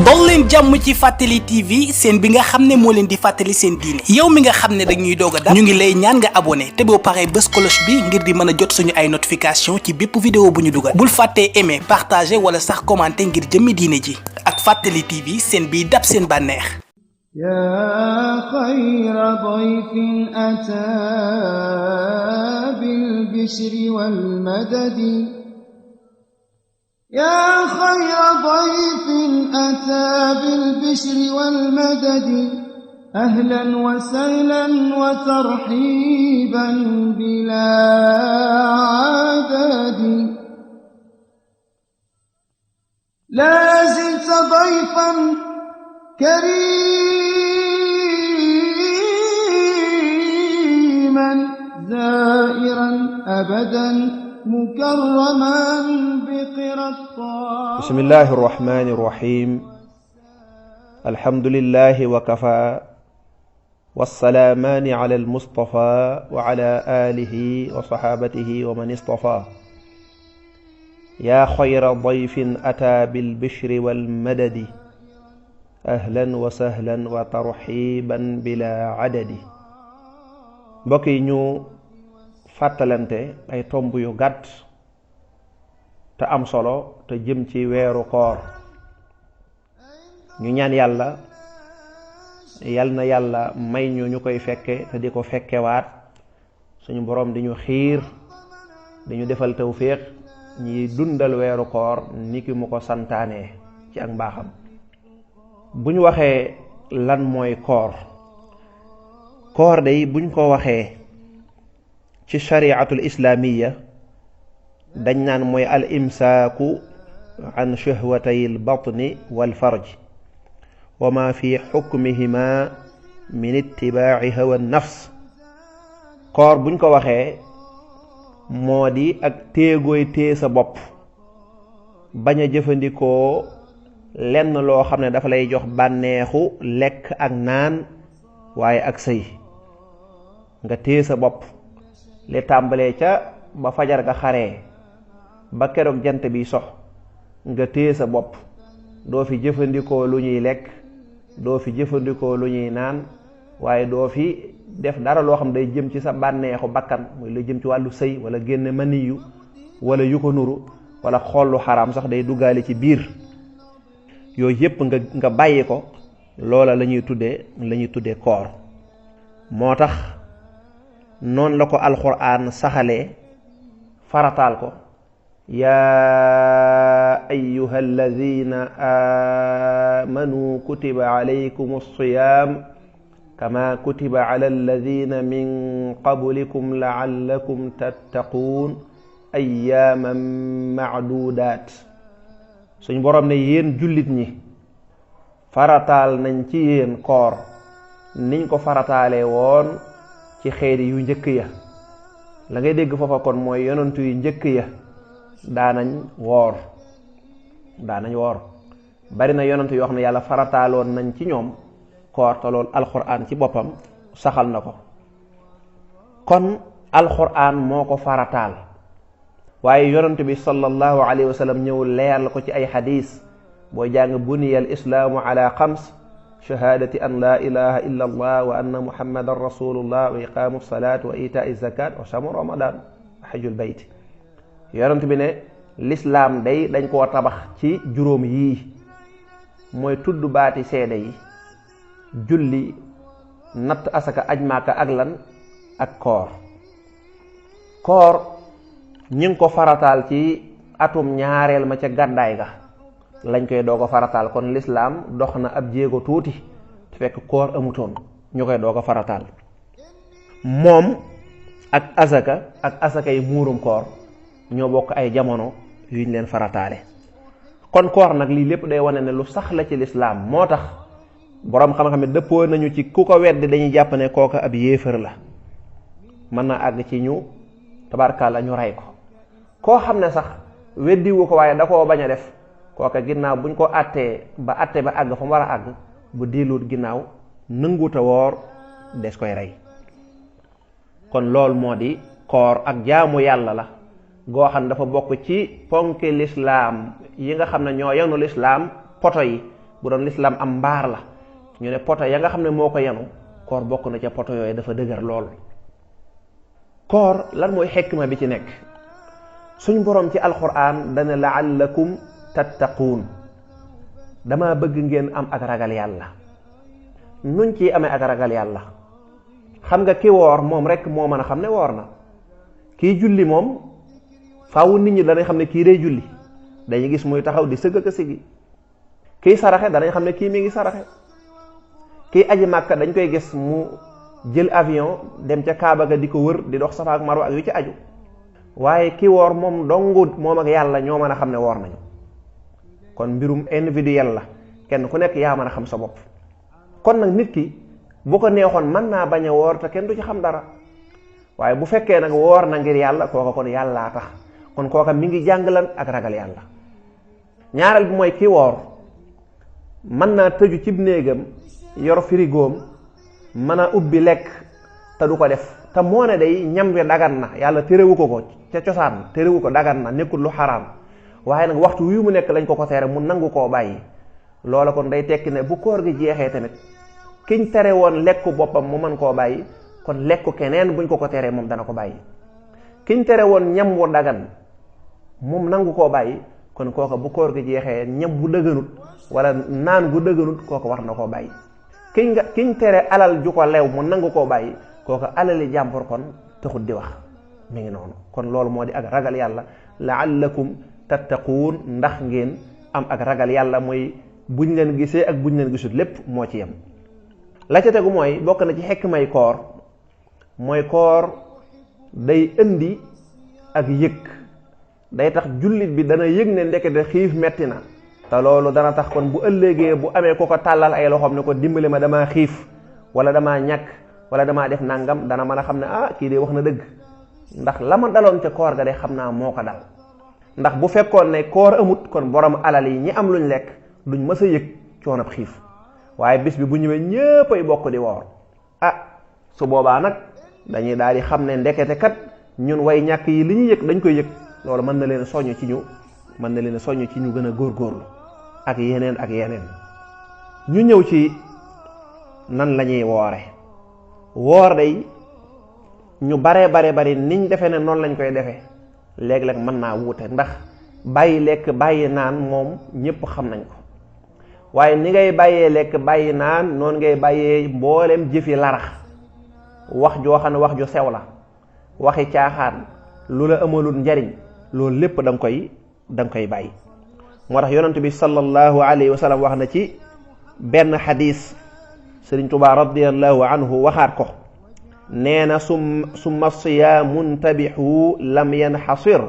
dol leen jàmm ci Fàttali TV seen bi nga xam ne moo leen di fàttali seen diine yow mi nga xam ne dañuy doog a dab ñu ngi lay ñaan nga abonné te boo paree bës cloche bi ngir di mën a jot suñu ay notification ci bépp vidéo bu ñu dugal bul fàttee aimer partager wala sax commenter ngir jëmmi diine ji ak Fàttali TV seen biy dab seen bànneex yaa xayra dayfin ataa bil bishri wal madadi يا خير ضيف أتى بالبشر والمدد أهلا وسهلا وترحيبا بلا عدد لا زلت ضيفا كريما زائرا أبدا مكرما بقرى الطاعة بسم الله الرحمن الرحيم الحمد لله وكفى والسلامان على المصطفى وعلى آله وصحابته ومن اصطفى يا خير ضيف أتى بالبشر والمدد أهلا وسهلا وترحيبا بلا عدد بقي ñu fàttalante ay tomb yu gàtt te am solo te jëm ci weeru koor ñu ñaan yàlla yal na yàlla may ñu koy fekke te di ko fekkewaat suñu boroom di ñu xiir di ñu defal tawfiq ñi dundal weeru koor niki mu ko santaane ci ak mbaaxam bu ñu waxee lan mooy koor day buñ ko waxee ci shari'atul islaamiya dañ naan mooy al imsaaku an shahwatay al batni wal farj wa ma fi xukmihima min ittibaaci hawa nafs koor buñ ko waxee moo di ak téegooy tée sa bopp bañ a jëfandikoo lenn loo xam ne dafa lay jox bànneexu lekk ak naan waaye ak sëy nga tée sa bopp li tàmbalee ca ba fajar ga xaree ba keroog jant bi sox nga téye sa bopp doo fi jëfandikoo lu ñuy lekk doo fi jëfandikoo lu ñuy naan waaye doo fi def dara loo xam day jëm ci sa bànneexu bakkan muy la jëm ci wàllu sëy wala génne maniyu wala yu ko nuru wala xollu xaraam sax day duggaale ci biir yooyu yépp nga bàyyi ko loola la ñuy tuddee koor moo tax noonu la ko alxuraan saxalee farataal ko yaa ayyuha alladina amanu kutiba alaykum alsiyaam kama kutiba ala alladina min qablikum laallakum tattaquun ayyaaman macduudaat suñ boroom ne yéen jullit ñi farataal nañ ci yéen koor niñ ko farataalee woon ci xeeti yu njëkk ya la ngay dégg foofa kon mooy yonantu yu njëkk ya daanañ woor bari na yonantu yoo xam ne yàlla farataaloon nañ ci ñoom koor te loolu alxuraan ci boppam saxal na ko kon alxuraan moo ko farataal waaye yonantu bi sallallahu alayhi wa sallam ñëw leeral ko ci ay xadiis booy jàng buniyal islaamu ala xams shahaadati an laa ilaha illa allah wa anna muhammadan rasulullah wa iqaamu salaat wa itaa zakat wa samu ramadan wa xajul bayt yonent bi ne lislaam day dañ koo tabax ci juróom yii mooy tudd baati seede yi julli natt asaka aj maaka ak lan ak koor ñi ngi ko farataal ci atum ñaareel ma ca gàddaay ga lañ koy doog a farataal kon lislaam dox na ab jéego tuuti te fekk koor amutoon ñu koy doog a farataal moom ak asaka yi muurum koor ñoo bokk ay jamono yuñ leen farataale kon koor nag lii lépp day wane ne lu sax la ci lislaam moo tax boroom xam-xam ne dëppoo nañu ci ku ko weddi dañuy jàpp ne kooka ab yéefar la mën na àgg ci ñu tabarkalla ñu rey ko koo xam ne sax weddiwu ko waaye da koo bañ a def kooka ginnaaw buñ ko àttee ba àgg fa mu war a àgg bu diiluut ginnaaw nanguuta woor des koy rey kon loolu moo di koor ak jaamu yàlla la goo xam ne dafa bokk ci ponki lislaam yi nga xam ne ñoo yenu lislaam poto yi bu doon lislaam am mbaar la ñu ne poto ya nga xam ne moo ko yenu koor bokk na ca poto yooyu dafa dëgër lool. koor lan mooy xikma bi ci nekk? suñ boroom ci alquran dana la'allakum tattaquun, dama bëgg ngeen am ak ragal yàlla. nuñ ciy amee ak ragal yàlla? xam nga ki woor moom rek moo mën a xam ne woor na. kii julli moom faawu nit ñi danañ xam ne kii day julli, dañuy gis muy taxaw di sëgg ak a sigi. kii saraxe danañ xam ne kii mi ngi saraxe. kii aji màkka dañ koy gis mu jël avion dem ca Kaaba ga di ko wër di dox Safa ak Marwa ak yu ci aju. waaye ki woor moom dongu moom ak yàlla ñoo mën a xam ne woor nañu. kon mbirum individuel la, kenn ku nekk yaa mën a xam sa bopp. kon nag nit ki bu ko neexoon mën naa bañ a woor te kenn du ci xam dara, waaye bu fekkee nag woor na ngir yàlla kooka kon yàllaa tax, kon kooka mi ngi jàngalan ak ragal yàlla. ñaareel bi mooy ki woor mën naa tëju cib néegam yor firigoom mën a ubbi lekk te du ko def, te moo ne day ñam wi dagan na, yàlla terewu ko ca cosaan, terewu ko, dagan na, nekkul lu xaraam. waaye nag waxtu wi mu nekk lañ ko tere mu nangu koo bàyyi. loola kon day tekki ne bu koor gi jeexee tamit kiñ tere woon lekku boppam mu mën koo bàyyi, kon lekku keneen buñ ko teree moom dana ko bàyyi. kiñ tere woon ñam wu dagan moom nangu koo bàyyi, kon kooka bu koor gi jeexee ñam bu dëgganut wala naan gu dëgganut kooka war na koo bàyyi. kiñ tere alal ju ko lew mu nangu koo bàyyi, kooka alali jàmbur kon taxut di wax. mi ngi noonu. kon loolu moo di ak ragal yàlla, la'allakum tattaquun, ndax ngeen am ak ragal yàlla, mooy buñ leen gisee ak buñ leen gisut lépp moo ci yem. la ca tegu mooy bokk na ci xikmay koor, mooy koor day indi ak yëg, day tax jullit bi dana yëg ne ndekete xiif metti na. te loolu dana tax kon bu ëllëgee bu amee ko tàllal ay loxoom ne ko dimbali ma, damaa xiif wala damaa ñàkk wala damaa def nangam, dana mën a xam ne kii de wax na dëgg, ndax la ma daloon ca koor ga de xam naa moo ko dal. ndax bu fekkoon ne koor amut kon borom alal yi ñi am luñ lekk duñ mës a yëg coonab xiif, waaye bis bi bu ñëwee ñépp ay bokk di woor. su boobaa nag dañuy daal di xam ne ndekete kat ñun way ñàkk yi li ñuy yëg dañ koy yëg. loolu mën na leen soññ ci ñu gën a góorgóorlu ak yeneen ak yeneen. ñu ñëw ci nan la ñuy woore. woor day ñu bare niñ defe ne noonu lañ koy defee léeg-léeg mën naa wuute, ndax bàyyi lekk bàyyi naan moom ñépp xam nañ ko, waaye ni ngay bàyyee lekk bàyyi naan noonu ngay bàyyee mboolem jëfi larax, wax joo xam ne wax ju sew la, waxi caaxaan, lu la amalul njariñ, loolu lépp da nga koy bàyyi. moo tax yonent bi sallallahu alayhi wa sallam wax na ci benn xadis, Sëriñ Tuubaa radiyallahu anhu waxaat ko, nee na summa siyaamun tabixu lam yanxasir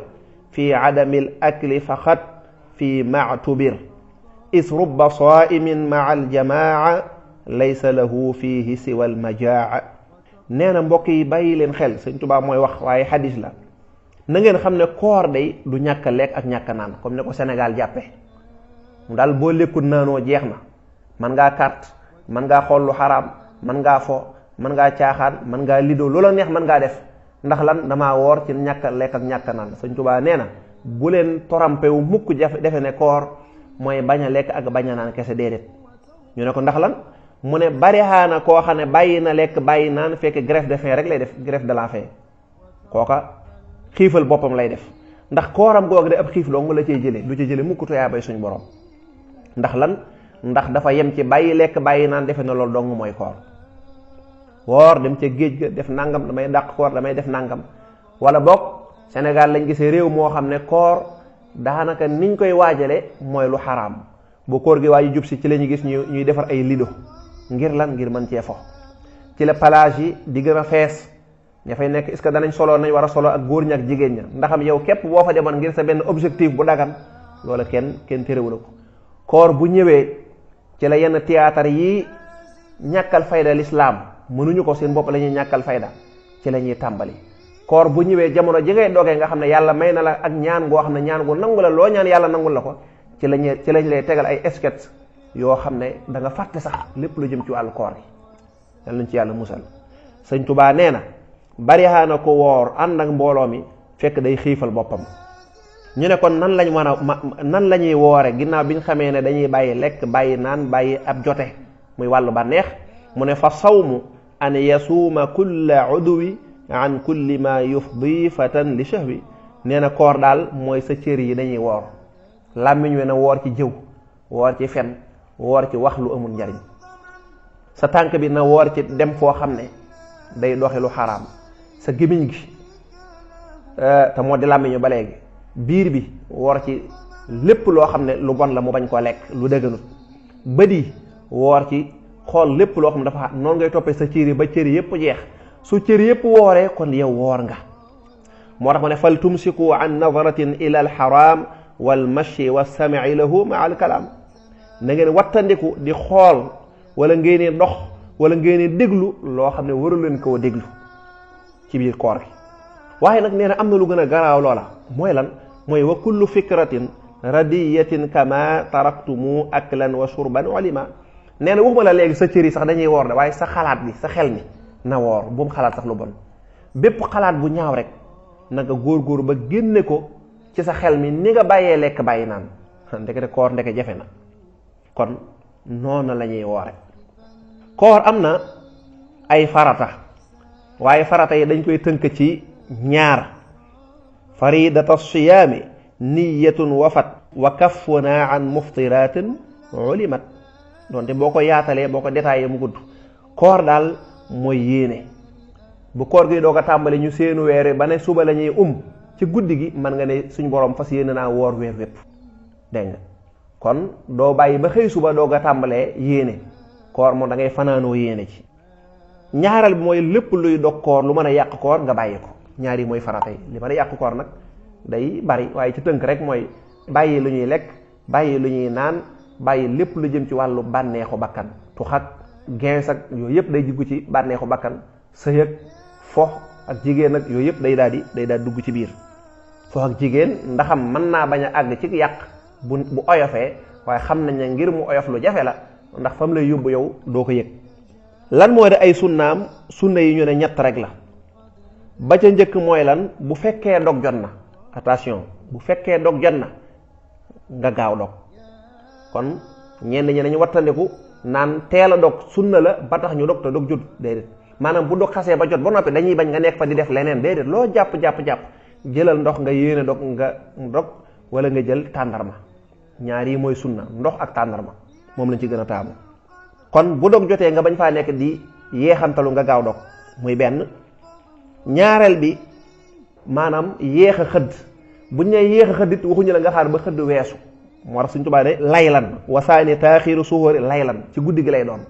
fi adami al akli faqat fi mactubir is rubba saimin maa aljamaa laysa lahu fihi siwa almajaa. nee na mbokk yi bàyyi leen xel, Sëriñ Tuubaa mooy wax waaye xadis la. na ngeen xam ne koor day du ñàkk lekk ak ñàkk naan comme ne ko Sénégal jàppe mu daal boo lekkut naanoo jeex na, man ngaa carte, man ngaa xool lu xaraam, man ngaa fo, man ngaa caaxaan, man ngaa lido, loola neex man ngaa def, ndax lan damaa woor ci ñàkk lekk ak ñàkk naan. Sëñ Tuubaa nee na bu leen torampe wu mukk defe ne koor mooy bañ a lekk ak bañ a naan kese, déedéet. ñu ne ko ndax lan, mu ne bari xaana koo xam ne bàyyi na lekk bàyyi naan fekk greffe de faim rek lay def, greffe de la faim. kooka xiifal boppam lay def, ndax kooram googu de ab xiif dong la cay jëlee, du ci jëlee mukk tuyaa bay suñ borom. ndax lan, ndax dafa yem ci bàyyi lekk bàyyi naan defe na loolu dong mooy koor. woor dem ca géej ga def nangam, damay dàq koor, damay def nangam. wala boog Sénégal lañ gisee réew moo xam ne koor daanaka niñ koy waajale mooy lu xaraam. bu koor gi waaji jub si ci la ñu gis ñuy defar ay lido ngir lan, ngir mën cee fo. ci la plage yi di gën a fees, ña fay nekk est-ce que danañ solo nañ war a solo ak góor ñi ak jigéen ña, ndaxam yow képp boo fa demoon ngir sa benn objectif bu dagan, loola kenn terewul ko. koor bu ñëwee ci la yenn théâtre yi ñàkkal fayda lislaam mënuñu ko, seen bopp la ñuy ñàkkal fayda, ci la ñuy tàmbali. koor bu ñëwee jamono ji ngay dogee nga xam ne yàlla may na la ak ñaan goo xam ne ñaan gu nangu la, loo ñaan yàlla nangul la ko, ci lañ lay tegal ay sketch yoo xam ne da nga fàtte sax lépp lu jëm ci wàllu koor gi. yal nañ ci yàlla musal. Sëñ Tuubaa nee na bari na ko woor ànd ak mbooloo mi fekk day xiifal boppam. ñu ne kon nan lañ mën a nan la ñuy woore ginnaaw bi ñu xamee ne dañuy bàyyi lekk bàyyi naan bàyyi ab jote muy wàllu bànneex mu ne fa sawmu an yasuuma kulla uduwi an kulli ma yufdi fatan li shahwi nee na koor daal mooy sa cër yi dañuy woor làmmiñ wi na woor ci jëw woor ci fen woor ci wax lu amul njariñ sa tànk bi na woor ci dem foo xam ne day doxi lu xaraam sa gémmiñ gi te moo di làmmiñu ba léegi biir bi woor ci lépp loo xam ne lu bon la mu bañ koo lekk lu dëgganut bët yi woor ci xool lépp loo xam ne dafa noonu ngay toppee sa cër yi ba cër yépp jeex su cër yépp wooree kon yow woor nga moo tax ma ne fal tumsiku an nazaratin ila al haram wal mashi wa sam'i lahu ma al kalaam na ngeen wattandiku di xool wala ngeen dox wala ngeen déglu loo xam ne waru leen koo déglu ci biir koor gi waaye nag nee na am na lu gën a garaaw loola mooy lan mooy wa kullu fikratin radiyatin kama taraktumu aklan wa shurban walima nee na waxuma la léegi sa cër yi sax dañuy woor de waaye sa xalaat bi sa xel mi na woor bu mu xalaat sax lu bon bépp xalaat bu ñaaw rek na nga góor ba génne ko ci sa xel mi ni nga bàyyee lekk bàyyi naan ndekete koor ndeke jafe na kon noonu la ñuy woore koor am na ay farata waaye farata yi dañ koy tënk ci ñaar faridata siyaami niyatun wafat wa kaffuna an muftiratin ulimat doonte boo ko yaatalee boo ko détaillé mu gudd koor daal mooy yéene bu koor gi doo ko tàmbali ñu seenu weer ba ne suba la ñuy ci guddi gi mën nga ne suñ borom fas yéene naa woor weer wépp dégg nga kon doo bàyyi ba xëy suba doo ko tàmbalee yéene koor moom da ngay fanaanoo yéene ci ñaareel bi mooy lépp luy dog koor lu mën a yàq koor nga bàyyi ko ñaar yi mooy farata yi li mën a yàq koor nag day bari waaye ci tënk rek mooy bàyyi lu ñuy lekk bàyyi lu ñuy naan bàyyi lépp lu jëm ci wàllu bànneexu bakkan tuxak gees ak yooyu yëpp day dugg ci bànneexu bakkan sëy ak fo ak jigéen ak yooyu yëpp day daal dugg ci biir fo ak jigéen ndaxam mën naa bañ a àgg ci yàq bu oyofee waaye xam nañ ne ngir mu oyof lu jafe la ndax fam lay yóbbu yow doo ko yëg lan mooy de ay sunnaam sunna yi ñu ne ñett rek la ba ca njëkk mooy lan bu fekkee dog jot na attention bu fekkee dog jot na nga gaaw dog kon ñenn ñi nañu wattandiku naan teel a dog sunna la ba tax ñu dog te dog jot déedéet maanaam bu dog xasee ba jot ba noppi dañuy bañ nga nekk fa di def leneen déedéet loo jàpp jëlal ndox nga yéene dog nga dog wala nga jël tàndarma ñaar yi mooy sunna ndox ak tàndarma moom lañ ci gën a taamu kon bu dog jotee nga bañ faa nekk di yeexantalu nga gaaw dog muy benn ñaareel bi maanaam yéex a xëdd buñ ne yéex a xëdd it waxuñu la nga xaar ba xëdd weesu moo tax suñ Tuubaa ne laylan wasaani taaxiiru suhóori laylan ci guddi gi lay doon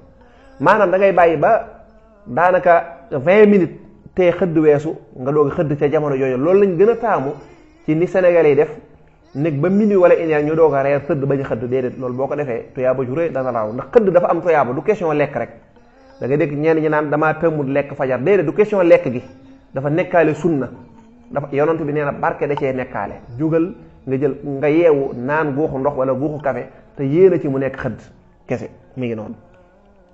maanaam da ngay bàyyi ba daanaka 20 minutes te xëdd weesu nga doog a xëdd ca jamono yooyu loolu lañ gën a taamu ci ni Sénégalais yi def nekk ba minuit wala une heure ñu doog a reer xëdd bañ a xëdd déedéet loolu boo ko defee tuyaaba ju rëy dana raaw ndax xëdd dafa am tuyaaba du question lekk rek da ngay dégg ñenn ñi naan damaa tëmmut lekk fajar déedéet du question lekk gi dafa nekkaale sunna dafa yonent bi nee na barke da cee nekkaale jugal nga jël nga yeewu naan guuxu ndox wala guuxu café te yéena ci mu nekk xëdd kese mi ngi noonu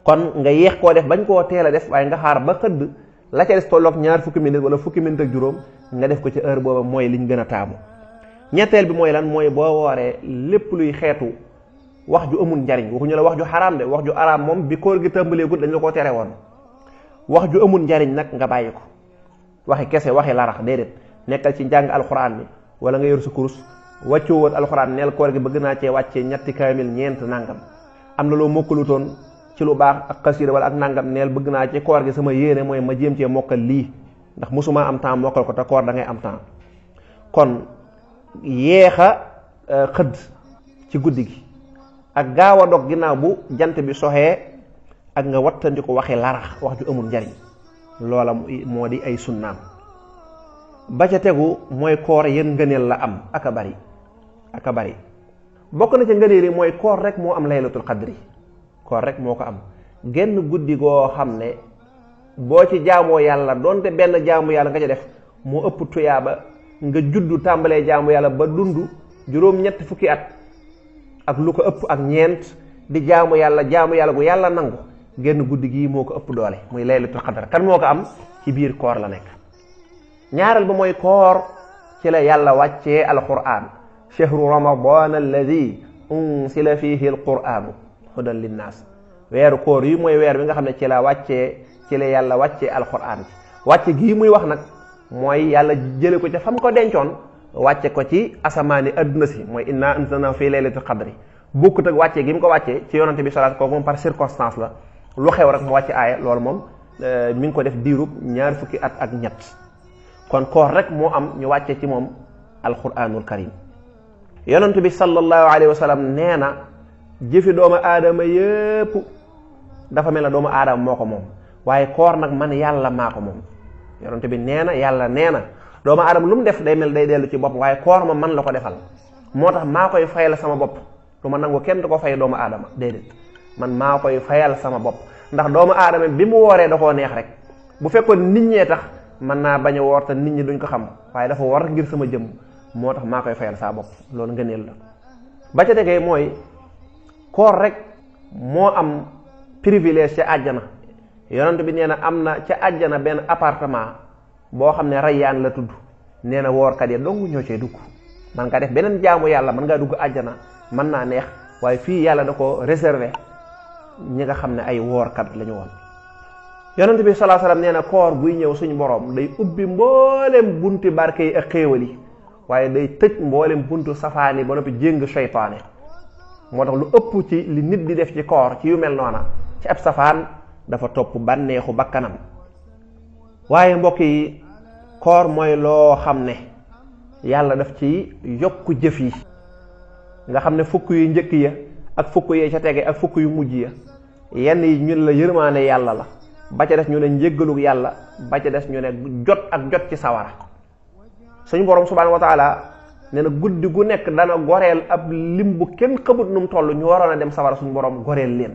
kon nga yéex koo def bañ koo teel a def waaye nga xaar ba xëdd la ca des tolloog ñaar fukki minutes wala fukki minutes ak juróom nga def ko ci heure booba mooy liñ gën a taamu ñetteel bi mooy lan mooy boo wooree lépp luy xeetu wax ju amul njariñ waxuñu la wax ju xaraam de wax ju araam moom bi koor gi tàmbaleegut dañ la koo tere woon wax ju amul njariñ nag nga bàyyi ko waxi kese waxi larax déedéet nekkal ci njàng alxuraan bi wala nga yor sa kurus wàccoo woon alxuraan neel koor gi bëgg naa cee wàccee ñetti kaamil ñeent nangam am na loo mokkalutoon ci lu baax ak xasida wala ak nangam neel bëgg naa ci koor gi sama yéene mooy ma jéem cee mokkal lii ndax mosuma am temps mokkal ko te koor da ngay am temps kon yéex a xëdd ci guddi gi ak gaaw a dog ginnaaw bu jant bi soxee ak nga wattandi ko waxi larax wax ju amul njariñ loola moo di ay sunnaam ba ca tegu mooy koor yéen ngëneel la am aka bari bokk na ca ngëneel yi mooy koor rek moo am laylatul qadri koor rek moo ko am genn guddi goo xam ne boo ci jaamoo yàlla donte benn jaamu yàlla nga ca def moo ëpp tuyaaba nga juddu tàmbalee jaamu yàlla ba dund juróom-ñetti fukki at ak lu ko ëpp ak ñeent di jaamu yàlla gu yàlla nangu genn guddi gii moo ko ëpp doole muy laylatul qadr kan moo ko am ci biir koor la nekk ñaareel ba mooy koor ci la yàlla wàccee alquran chahru ramadan alladi unsila fihi alquranu hudan linnaas weeru koor yi mooy weer bi nga xam ne ci la yàlla wàccee alquran ci wàcce gii muy wax nag mooy yàlla jële ko ca fam ko dencoon wàcce ko ci asamaani adduna si mooy inna anzalnahu fi laylatil qadri bokkut ak wàcce gi mu ko wàccee ci yonante bi salaat kooku moom par circonstance la lu xew rek mu wàcce aaya loolu moom mi ngi ko def diirub 20 fukki at ak ñett kon koor rek moo am ñu wàcce ci moom alquranul karim yonante bi sallallahu alayhi wa sallam nee na jëfi doomu aadama yépp dafa mel ne doomu aadama moo ko moom waaye koor nag man yàlla maa ko moom yonante bi nee na yàlla nee na doomu aadama lu mu def day mel day dellu ci bopp waaye koor ma man la ko defal moo tax maa koy fayal sama bopp du ma nangu kenn du ko fay doomu aadama déedéet man maa koy fayal sama bopp ndax doomu aadama bi mu wooree da koo neex rek bu fekkoon nit ñee tax mën naa bañ a woor te nit ñi duñ ko xam waaye dafa war ngir sama jëmm moo tax maa koy fayal saa bopp loolu ngëneel la ba ca tegee mooy koor rek moo am privilège ca àjjana yonent bi nee na am na ca àjjana benn appartement boo xam ne rayyaan la tudd nee na woorkat ya dong ñoo cee dugg man nga def beneen jaamu yàlla mën ngaa dugg àjjana mën naa neex waaye fii yàlla da ko réservé ñi nga xam ne ay woorkat la ñu woon yonent bi sallallahu alayhi wasallam nee na koor buy ñëw suñu borom day ubbi mboolem bunti barke yi ak xéewal yi waaye day tëj mboolem buntu safaani ba noppi jéng seytaane moo tax lu ëpp ci li nit di def ci koor ci yu mel noona ci ab safaan dafa topp bànneexu bakkanam waaye mbokk yi koor mooy loo xam ne yàlla daf ci yokku jëf yi nga xam ne fukk yu njëkk ya ak fukk yee ca tege ak fukk yu mujj ya yenn yi ñun la yërmaane yàlla la ba ca des ñu ne njéggalug yàlla ba ca des ñu ne jot ci sawara suñu borom subhanahu wa taala nee na guddi gu nekk dana goreel ab lim bu kenn xamut nu mu toll ñu waroon a dem sawara suñu borom goreel leen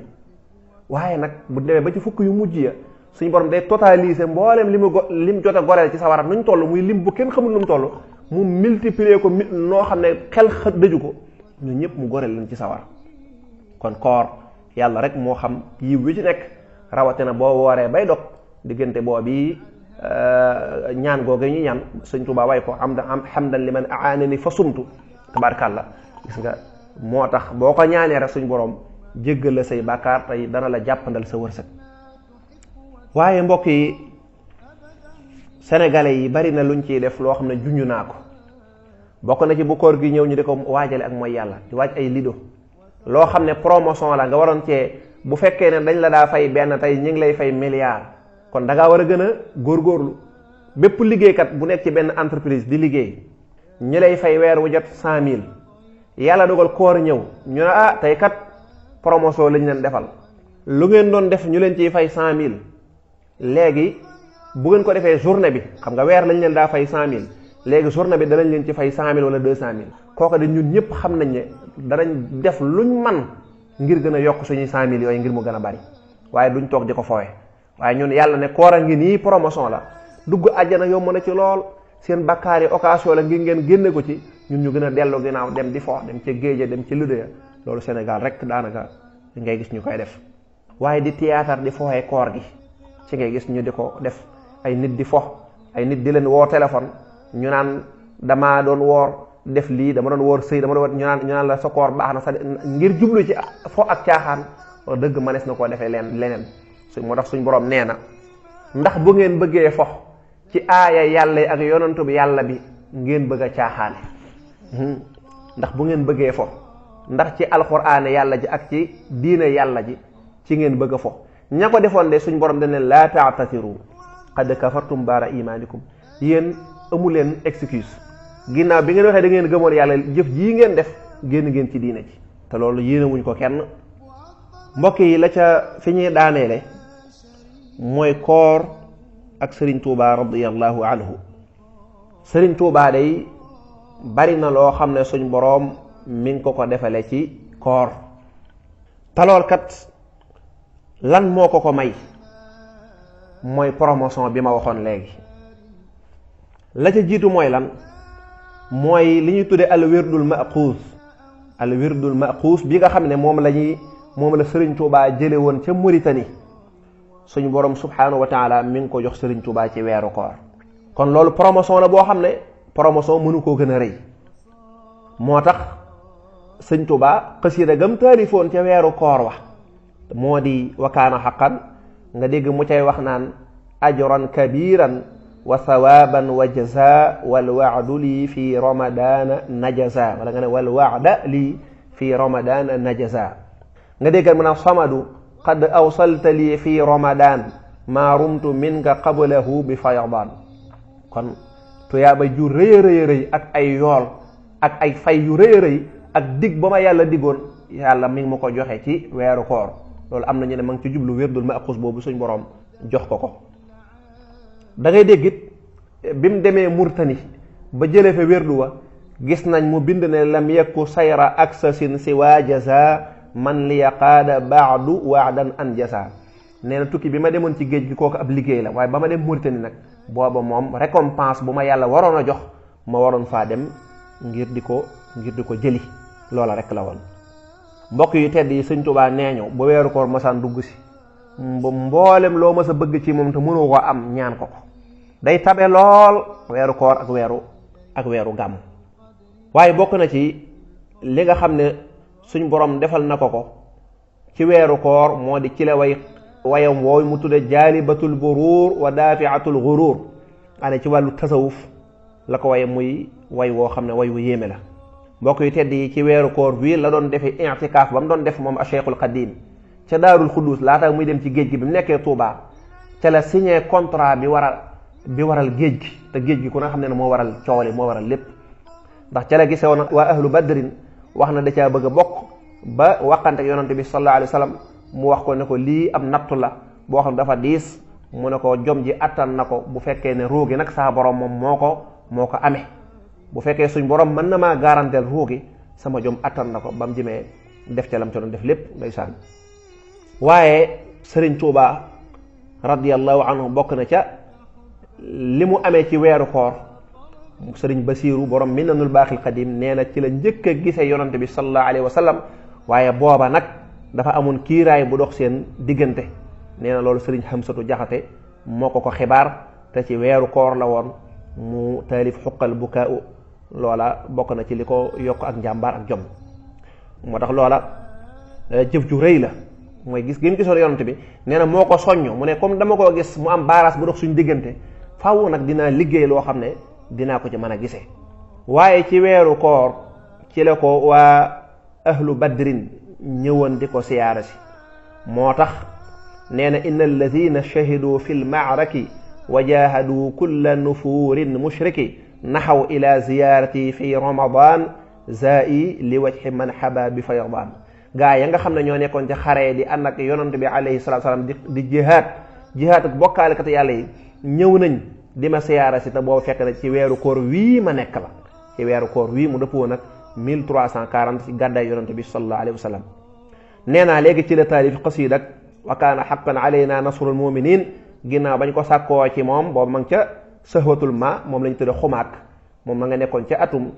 waaye nag bu demee ba ci fukk yu mujj ya suñu borom day totaliser mboolem lim jot a goreel ci sawara nuñ toll muy lim bu kenn xamut nu mu toll mu multiplier ko noo xam ne xel dëju ko ñu ñëpp mu goreel leen ci sawara kon koor yàlla rek moo xam yiw wi ci nekk rawatina boo wooree bay dog diggante boobi ñaan googu ñu ñaan sëñ Tuubaa way ko hamdan liman aanani fa sumtu tabaarkàlla gis nga moo tax boo ko ñaanee rek suñ borom jéggal la say bàkkaar tey dana la jàppandal sa wërsëg waaye mbokk yi sénégalais yi bari na luñ ciy def loo xam ne junj naa ko bokk na ci bu koor gi ñëw ñu di ko waajale ak mooy yàlla di waaj ay lido loo xam ne promotion la nga waroon cee bu fekkee ne dañ la daa fay benn tey ñu ngi lay fay milliard kon da ngaa war a gën a góorgóorlu bépp liggéeykat bu nekk ci benn entreprise di liggéey ñu lay fay weer wu jot 100 000 yàlla dogal koor ñëw ñu ne tey kat promotion lañ leen defal lu ngeen doon def ñu leen ciy fay 100 000 léegi bu ngeen ko defee journée bi xam nga weer lañ leen daa fay 100 000 léegi journée bi danañ leen ci fay 100 000 wala 200 000 kooku de ñun ñëpp xam nañ ne danañ def luñ man ngir gën a yokk suñuy 100 000 yooyu ngir mu gën a bari waaye duñ toog di ko foowe waaye ñun yàlla ne koor a ngi nii promotion la dugg àjjana yomb na ci lool seen bakkaar yi occasion la ngir ngeen génne ko ci ñun ñu gën a dellu ginnaaw dem di fo dem ca géeje dem ci lude ya loolu Sénégal rek daanaka ngay gis ñu koy def waaye di théâtre di fooxee koor gi ci ngay gis ñu di ko def ay nit di fo ay nit di leen woo téléphone ñu naan damaa doon woor def lii dama doon woor sëy dama doon woor ñu naan la sa koor baax na sa ngir jublu ci fo ak caaxaan wax dëgg manees na koo defee leneen moo tax suñ borom nee na ndax bu ngeen bëggee fo ci aaya yàlla yi ak yonantu bi yàlla bi ngeen bëgg a caaxaane ndax bu ngeen bëggee fo ndax ci alxuraan yàlla ji ak ci diine yàlla ji ci ngeen bëgg a fo ña ko defoon de suñ borom dañ leen laa ta'tasiru qad kafartum baara imaanikum yéen amu leen excuse ginnaaw bi ngeen waxee da ngeen gëmoon yàlla jëf jii ngeen def génn ngeen ci diine ji te loolu yéenewuñ ko kenn mbokk yi la ca fi ñuy daaneele mooy koor ak Serigne Touba radiyallahu anhu Serigne Touba day bari na loo xam ne suñ boroom mi ngi ko defale ci koor talool kat lan moo ko may mooy promotion bi ma waxoon léegi la ca jiitu mooy lan mooy li ñuy tudde al wirdul maquus bi nga xam ne moom la Serigne Touba jële woon ca Mauritanie suñu borom subhanahu wa taala mi ngi ko jox Serigne Touba ci weeru koor kon loolu promotion la boo xam ne promotion mënu koo gën a rëy moo tax sëñ Tuubaa xasida gam taalifoon ca weeru koor wa moo di wakaana xaqan nga dégg mu cay wax naan ajran kabiran wa sawaban wa jaza wal waadu lii fi ramadana najaza wala nga ne wal waada lii fi ramadana najaza nga déggal mu naan samadu qad awsalta lii fi ramadan maa rumtu minka qablahu bi fayadan kon tuyaaba ju rëy a rëy ak ay yool ak ay fay yu rëy a rëy ak dig ba ma yàlla digoon yàlla mi ngi ma ko joxe ci weeru koor loolu am na ñu ne ma ngi ci jublu wérdul ma aqus boobu suñ borom jox ko da ngay dégg it bi mu demee Murtani ba jëlee fa wérdu wa gis nañ mu bind ne lam yakku sayra aksasin si waa jaza man li yaqaada baadu waadan an jaza nee na tukki bi ma demoon ci géej gi kooku ab liggéey la waaye ba ma dem Murtani nag booba moom récompense bu ma yàlla waroon a jox ma waroon faa dem ngir di ko jëli loola rek la woon. mbokk yu tedd yi sëñ Tuubaa nee ñu ba weeru koor masaan dugg si mboolem loo mas a bëgg ci moom te mënu ko am ñaan ko day tabe lool weeru koor ak weeru gàmm. waaye bokk na ci li nga xam ne suñ borom defal na ko ci weeru koor moo di ci la wayam wooyu mu tudde jaalibatul buruur wa daafiatul guruur ane ci wàllu tasawuf la ko waye muy way woo xam ne way wu yéeme la. mbokk yu tedd yi ci weeru koor bii la doon defee i'tikaaf ba mu doon def moom a Cheikhul Xadim ca Daarul Xuddus laata muy dem ci géej gi bi mu nekkee Touba ca la signé contrat bi waral géej gi te géej gi ku nga xam ne moo waral cooli moo waral lépp ndax ca la gisee woon waa ahlu badrin wax na da caa bëgg a bokk ba waxante ak yonante bi sallallahu alayhi wa sallam mu wax ko ne ko lii am nattu la boo xam ne dafa diis mu ne ko jom ji attan na ko bu fekkee ne ruugi nag saa borom moom moo ko amee bu fekkee suñ borom mën na maa garanteel ruugi sama jom attan na ko ba mu jëmee def ca lam ca doon def lépp ndeysaan. waaye Sëriñ Tuubaa radiyallahu anhu bokk na ca li mu amee ci weeru koor Sëriñ Basiiru borom Minanul Baaxil Xadim nee na ci la njëkk a gisee yonante bi sallallahu alayhi wa sallam waaye booba nag dafa amoon kiiraay bu dox seen diggante nee na loolu Sëriñ Xamsatu Jaxate moo ko xibaar te ci weeru koor la woon mu taalif xuqal bukaau loola bokk na ci li ko yokk ak njàmbaar ak jom moo tax loola jëf ju rëy la mooy gis gi mu gisoon yonante bi nee na moo ko soññ mu ne comme dama koo gis mu am baaraas bu dox suñu diggante faaw nag dinaa liggéey loo xam ne dinaa ko ci mën a gisee. waaye ci weeru koor ci la ko waa ahlu badrin ñëwoon di ko siyaara si moo tax nee na inna alladina shahidu fi lmaaraki wa jahadu kulla nufurin mushriki naxaw ila ziyarati fi ramadan zai li wajhi man xaba bi faydaan gaa ya nga xam ne ñoo nekkoon ci xare di ànd ak yonante bi alayhi salatu salaam di jihaad ak bokkaalekat yàlla yi ñëw nañ di ma siyaara si te boobu fekk na ci weeru koor wii ma nekk la ci weeru koor wii mu dëppoo nag 1340 ci gàddaay yonante bi sallallahu alayhi wa sallam. nee naa léegi ci la taalif xasiid ak wa kaana xaqan alayna nasrul muminin ginnaaw bañ ko sàkkoo ci moom boobu ma ngi ca sahwatul ma moom la ñu tudde xumaak moom ma nga nekkoon ca atum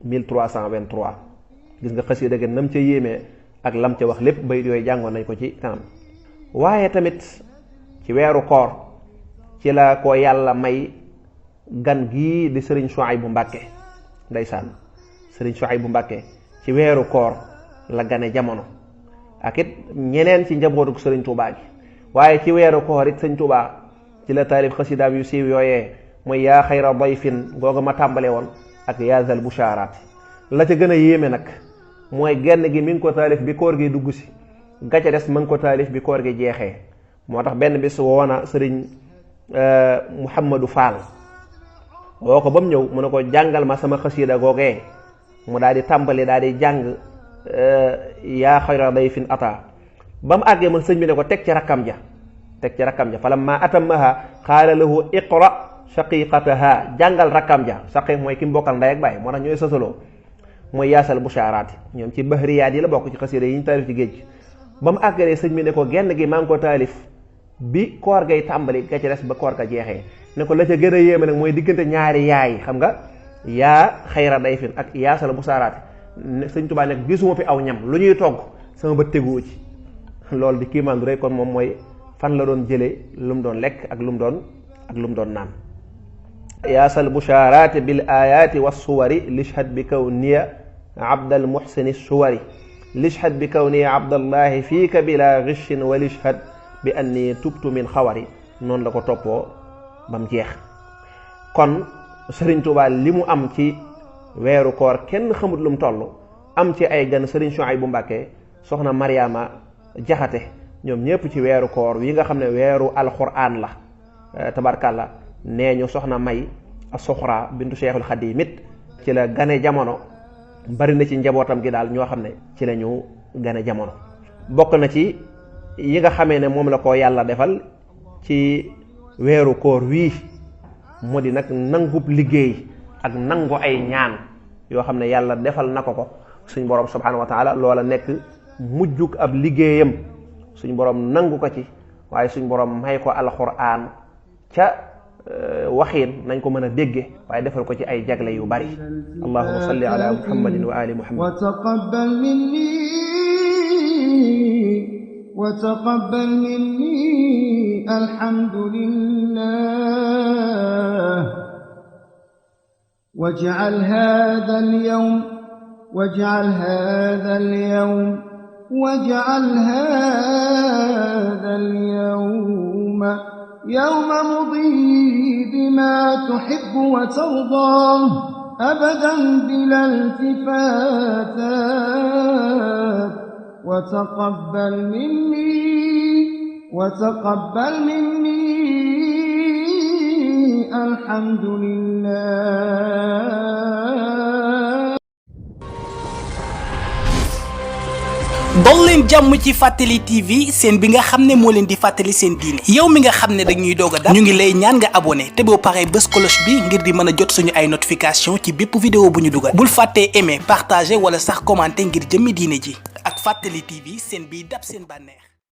1323 gis nga xasiida gi nam ca yéemee ak lam ca wax lépp bayit yooyu jàngoon nañ ko ci kanam. waaye tamit ci weeru koor ci la ko yàlla may gan gii di sëriñ Suhaybu Mbàkke ndeysaan sëriñ Suhaybu Mbàkke ci weeru koor la gane jamono ak it ñeneen ci njabootu sëriñ Tuubaa gi waaye ci weeru koor it sëriñ Tuubaa ci la taalif xasidaam yu siiw yooyee mooy yaa xayra dayfin googa ma tàmbale woon ak yaa zal bushaaraat la ca gën a yéeme nag mooy genn gi mi ngi ko taalif bi koor gi dugg si gàcce des ma ngi ko taalif bi koor gi jeexee moo tax benn bis woona sëriñ Muhammadu Faal woo ko ba mu ñëw mu ne ko jàngal ma sama xasida googee mu daal di tàmbali daal di jàng yaa xayra dayfin ata ba mu àggee man sëñ bi ne ko teg ci rakkam ja falamma atammaha qaala lahu iqra shaqiqataha jàngal rakkam ja shaqiq mooy ki mu bokkal ndey ak baay moo tax ñooy sasaloo mooy yaasal bushaaraati ñoom ci bahriyaat yi la bokk ci xasida yi ñu taalif ci géej gi ba mu àggalee sëñ bi ne ko genn gi maa ngi ko taalif bi koor gay tàmbali ga ci des ba koor ga jeexee ne ko la ca gën a yéeme nag mooy diggante ñaari yaay xam nga yaa xayra dayfin ak yaasal bushaaraati sëñ Tuubaa nekk gisuma fi aw ñam lu ñuy togg sama bët teguwu ci loolu di kiimaan du rek kon moom mooy fan la doon jëlee lu mu doon lekk ak lu mu doon naan. yaasal bushaaraati bil ayaati wa suwari lishhad bi kaw niya abdal muhsini suwari lishhad bi kawni abdallahi fiika bila ghishin wa lishhad bi anni tubtu min xawari noonu la ko toppoo bam jeex. kon Sëriñ Tuubaa li mu am ci weeru koor kenn xamut lu mu toll, am ci ay gan Sëriñ Suhaybu Mbàkke, soxna Mariama Jaxate, ñoom ñépp ci weeru koor wi nga xam ne weeru alxuraan la tabarkàlla. nee ñu soxna May Soxra bintu Cheikhul Xadim it ci la gane jamono. bari na ci njabootam gi daal ñoo xam ne ci la ñu gane jamono. bokk na ci yi nga xamee ne moom la ko yàlla defal ci weeru koor wii moo di nag nangub liggéey ak nangu ay ñaan yoo xam ne yàlla defal na ko suñ borom subhanahu wa taala. loola nekk mujjug ab liggéeyam, suñ borom nangu ko ci, waaye suñ borom may ko alxuraan ca waxiin nañ ko mën a dégge, waaye defal ko ci ay jagle yu bari. allahumma salli ala muhammadin wa ali muhammad. وتقبل مني الحمد لله واجعل هذا اليوم يوم مضي بما تحب وترضى أبدا بلا التفاتات وتقبل مني الحمد لله. dol leen jàmm ci Fàttali TV seen bi nga xam ne moo leen di fàttali seen diine. yow mi nga xam ne dañuy doog a dab ñu ngi lay ñaan nga abonné te boo paree bës cloche bi ngir di mën a jot suñu ay notification ci bépp vidéo bu ñu dugal. bul fàttee aimer partager wala sax commenter ngir jëmmi diine ji ak Fàttali TV seen biy dab seen bànneex.